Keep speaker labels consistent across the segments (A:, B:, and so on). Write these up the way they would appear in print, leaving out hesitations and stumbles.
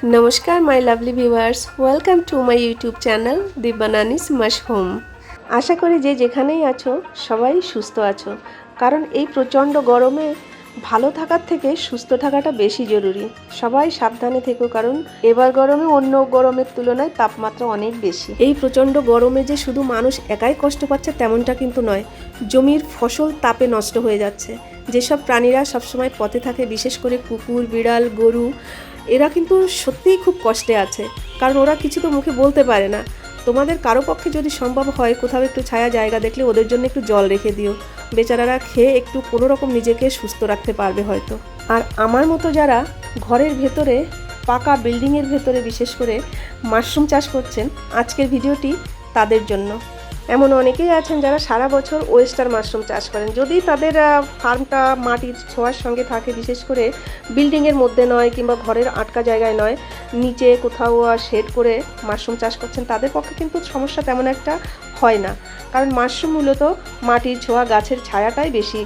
A: नमस्कार my lovely viewers, welcome to my YouTube channel দিব্যানানিস mushroom. আশা করি যে যেখানেই আছো সবাই সুস্থ আছো, কারণ এই প্রচণ্ড গরমে ভালো থাকার থেকে সুস্থ থাকাটা বেশি জরুরি। সবাই সাবধানে থেকো, কারণ এবার গরমে অন্য গরমের তুলনায় তাপমাত্রা অনেক বেশি। এই প্রচণ্ড গরমে যে শুধু মানুষ একাই কষ্ট পাচ্ছে তেমনটা কিন্তু নয়, জমির ফসল তাপে নষ্ট হয়ে যাচ্ছে। যেসব প্রাণীরা সবসময় পথে থাকে, বিশেষ করে কুকুর, বিড়াল, গরু, এরা কিন্তু সত্যিই খুব কষ্টে আছে, কারণ ওরা কিছু তো মুখে বলতে পারে না। তোমাদের কারো পক্ষে যদি সম্ভব হয় কোথাও একটু ছায়া জায়গা দেখলে ওদের জন্য একটু জল রেখে দিও, বেচারারা খেয়ে একটু কোনো রকম নিজেকে সুস্থ রাখতে পারবে হয়তো। আর আমার মতো যারা ঘরের ভেতরে, পাকা বিল্ডিংয়ের ভেতরে বিশেষ করে মাশরুম চাষ করছেন, আজকের ভিডিওটি তাদের জন্য। এমন অনেকেই আছেন যারা সারা বছর ওয়েস্টার মাশরুম চাষ করেন, যদি তাদের ফার্মটা মাটির ছোঁয়ার সঙ্গে থাকে, বিশেষ করে বিল্ডিংয়ের মধ্যে নয় কিংবা ঘরের আটকা জায়গায় নয়, নিচে কোথাও শেড করে মাশরুম চাষ করছেন, তাদের পক্ষে কিন্তু সমস্যা তেমন একটা হয় না, কারণ মাশরুম মূলত মাটির ছোঁয়া, গাছের ছায়াটাই বেশি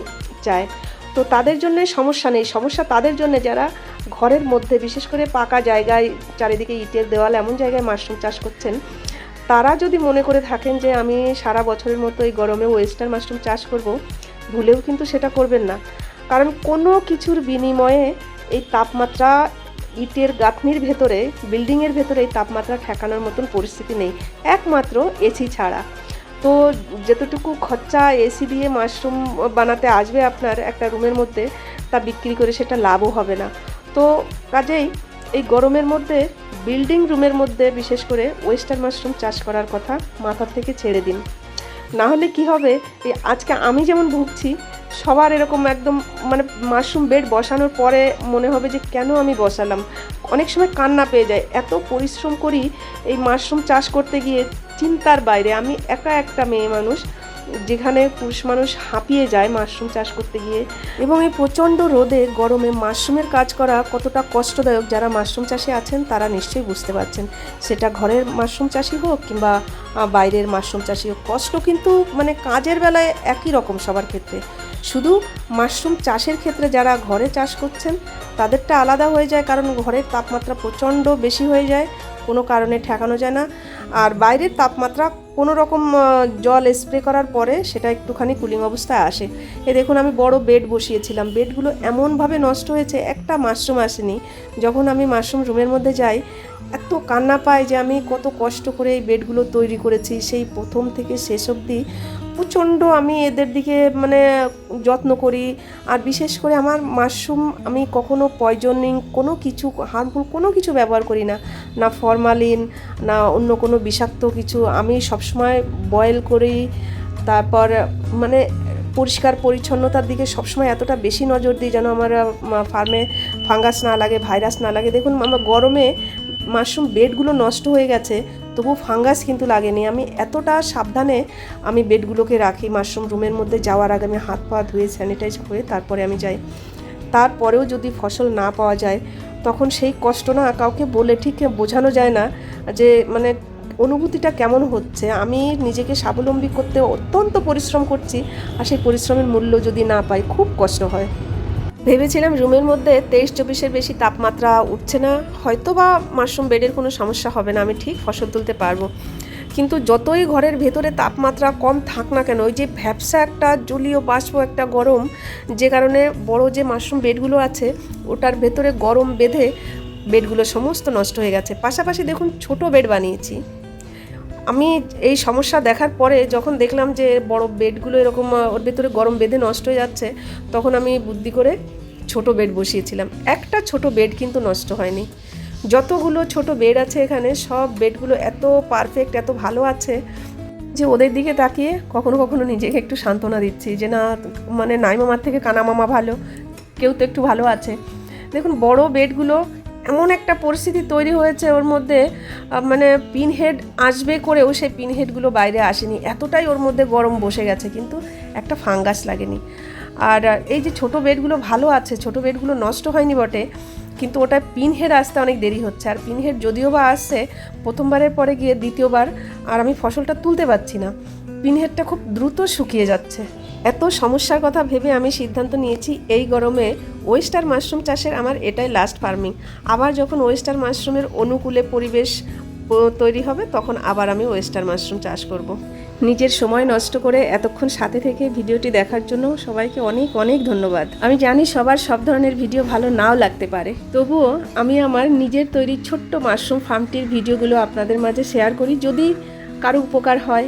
A: চায়। তো তাদের জন্য সমস্যা নেই, সমস্যা তাদের জন্য যারা ঘরের মধ্যে, বিশেষ করে পাকা জায়গায়, চারিদিকে ইটের দেওয়াল, এমন জায়গায় মাশরুম চাষ করছেন। তারা যদি মনে করে থাকেন যে আমি সারা বছরের মতো এই গরমে ওয়েস্টার মাশরুম চাষ করব, ভুলেও কিন্তু সেটা করবেন না, কারণ কোনো কিছুর বিনিময়ে এই তাপমাত্রা, ইটের গাঁথনির ভেতরে, বিল্ডিংয়ের ভেতরে এই তাপমাত্রা ঠেকানোর মতন পরিস্থিতি নেই, একমাত্র এসি ছাড়া। তো যতটুকু খরচা এসি দিয়ে মাশরুম বানাতে আসবে আপনার একটা রুমের মধ্যে, তা বিক্রি করে সেটা লাভও হবে না। তো কাজেই এই গরমের মধ্যে বিল্ডিং রুমের মধ্যে বিশেষ করে ওয়েস্টার মাশরুম চাষ করার কথা মাথার থেকে ছেড়ে দিন। না হলে কি হবে, এই আজকে আমি যেমন ভুগছি, সবার এরকম একদম মানে মাশরুম বেড বসানোর পরে মনে হবে যে কেন আমি বসালাম। অনেক সময় কান্না পেয়ে যায়, এত পরিশ্রম করি এই মাশরুম চাষ করতে গিয়ে, চিন্তার বাইরে। আমি একা একটা মেয়ে মানুষ, যেখানে পুরুষ মানুষ হাঁপিয়ে যায় মাশরুম চাষ করতে গিয়ে। এবং এই প্রচণ্ড রোদে গরমে মাশরুমের কাজ করা কতটা কষ্টদায়ক, যারা মাশরুম চাষে আছেন তারা নিশ্চয়ই বুঝতে পারছেন। সেটা ঘরের মাশরুম চাষি হোক কিংবা বাইরের মাশরুম চাষি হোক, কষ্ট কিন্তু মানে কাজের বেলায় একই রকম সবার ক্ষেত্রে। শুধু মাশরুম চাষের ক্ষেত্রে যারা ঘরে চাষ করছেন তাদেরটা আলাদা হয়ে যায়, কারণ ঘরের তাপমাত্রা প্রচণ্ড বেশি হয়ে যায়, কোনো কারণে ঠেকানো যায় না। আর বাইরের তাপমাত্রা কোনো রকম জল স্প্রে করার পরে সেটা একটুখানি কুলিং অবস্থায় আসে। দেখুন, আমি বড় বেড বসিয়েছিলাম, বেডগুলো এমনভাবে নষ্ট হয়েছে, একটা মাশরুম আসেনি। যখন আমি মাশরুম রুমের মধ্যে যাই, এত কান্না পায় যে আমি কত কষ্ট করে এই বেডগুলো তৈরি করেছি, সেই প্রথম থেকে শেষ অবধি প্রচণ্ড আমি এদের দিকে মানে যত্ন করি। আর বিশেষ করে আমার মাশরুম আমি কখনো পয়জনিং কোনো কিছু, হার্মফুল কোনো কিছু ব্যবহার করি না, না ফরমালিন, না অন্য কোনো বিষাক্ত কিছু। আমি সবসময় বয়েল করি, তারপর মানে পরিষ্কার পরিচ্ছন্নতার দিকে সবসময় এতটা বেশি নজর দিই যেন আমার ফার্মে ফাঙ্গাস না লাগে, ভাইরাস না লাগে। দেখুন, আমার গরমে মাশরুম বেডগুলো নষ্ট হয়ে গেছে, তবু ফাঙ্গাস কিন্তু লাগেনি। আমি এতটা সাবধানে আমি বেডগুলোকে রাখি। মাশরুম রুমের মধ্যে যাওয়ার আগে আমি হাত পা ধুয়ে স্যানিটাইজ করে তারপরে আমি যাই। তারপরেও যদি ফসল না পাওয়া যায়, তখন সেই কষ্ট না কাউকে বলে ঠিক বোঝানো যায় না, যে মানে অনুভূতিটা কেমন হচ্ছে। আমি নিজেকে স্বাবলম্বী করতে অত্যন্ত পরিশ্রম করছি, আর সেই পরিশ্রমের মূল্য যদি না পাই, খুব কষ্ট হয়। ভেবেছিলাম রুমের মধ্যে 23-24-এর বেশি তাপমাত্রা উঠছে না, হয়তো বা মাশরুম বেডের কোনো সমস্যা হবে না, আমি ঠিক ফসল তুলতে পারবো। কিন্তু যতই ঘরের ভেতরে তাপমাত্রা কম থাক না কেন, ওই যে ভ্যাপসা একটা জলীয় বাষ্প, একটা গরম, যে কারণে বড় যে মাশরুম বেডগুলো আছে ওটার ভেতরে গরম বেঁধে বেডগুলো সমস্ত নষ্ট হয়ে গেছে। পাশাপাশি দেখুন, ছোট বেড বানিয়েছি আমি। এই সমস্যা দেখার পরে যখন দেখলাম যে বড় বেডগুলো এরকম ওর ভেতরে গরম বেঁধে নষ্ট হয়ে যাচ্ছে, তখন আমি বুদ্ধি করে ছোট বেড বসিয়েছিলাম। একটা ছোট বেড কিন্তু নষ্ট হয়নি। যতগুলো ছোট বেড আছে এখানে, সব বেডগুলো এত পারফেক্ট, এত ভালো আছে যে ওদের দিকে তাকিয়ে কখনো কখনো নিজেকে একটু সান্ত্বনা দিচ্ছি যে না, মানে নাই মামার থেকে কানা মামা ভালো, কেউ তো একটু ভালো আছে। দেখুন, বড় বেডগুলো এমন একটা পরিস্থিতি তৈরি হয়েছে ওর মধ্যে, মানে পিন হেড আসবে করেও সেই পিন হেডগুলো বাইরে আসেনি, এতটাই ওর মধ্যে গরম বসে গেছে, কিন্তু একটা ফাঙ্গাস লাগেনি। আর এই যে ছোট বেডগুলো ভালো আছে, ছোট বেডগুলো নষ্ট হয়নি বটে, কিন্তু ওটা পিন হেড আসতে অনেক দেরি হচ্ছে। আর পিন হেড যদিও বা আসছে প্রথমবারের পরে গিয়ে দ্বিতীয়বার, আর আমি ফসলটা তুলতে পারছি না, পিন হেডটা খুব দ্রুত শুকিয়ে যাচ্ছে। এত সমস্যার কথা ভেবে আমি সিদ্ধান্ত নিয়েছি এই গরমে ওয়েস্টার মাশরুম চাষের আমার এটাই লাস্ট ফার্মিং। আবার যখন ওয়েস্টার মাশরুমের অনুকূলে পরিবেশ তৈরি হবে তখন আবার আমি ওয়েস্টার মাশরুম চাষ করব। নিজের সময় নষ্ট করে এতক্ষণ সাথে থেকে ভিডিওটি দেখার জন্য সবাইকে অনেক অনেক ধন্যবাদ। আমি জানি সবার সব ধরনের ভিডিও ভালো নাও লাগতে পারে, তবুও আমি আমার নিজের তৈরি ছোট্ট মাশরুম ফার্মটির ভিডিওগুলো আপনাদের মাঝে শেয়ার করি, যদি কারো উপকার হয়,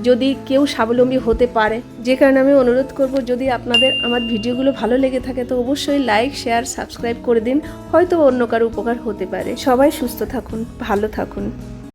A: যদি কেউ স্বাবলম্বী হতে পারে। যে কারণে আমি অনুরোধ করব, যদি আপনাদের আমার ভিডিওগুলো ভালো লেগে থাকে তো অবশ্যই লাইক, শেয়ার, সাবস্ক্রাইব করে দিন, হয়তো অন্য কারো উপকার হতে পারে। সবাই সুস্থ থাকুন, ভালো থাকুন।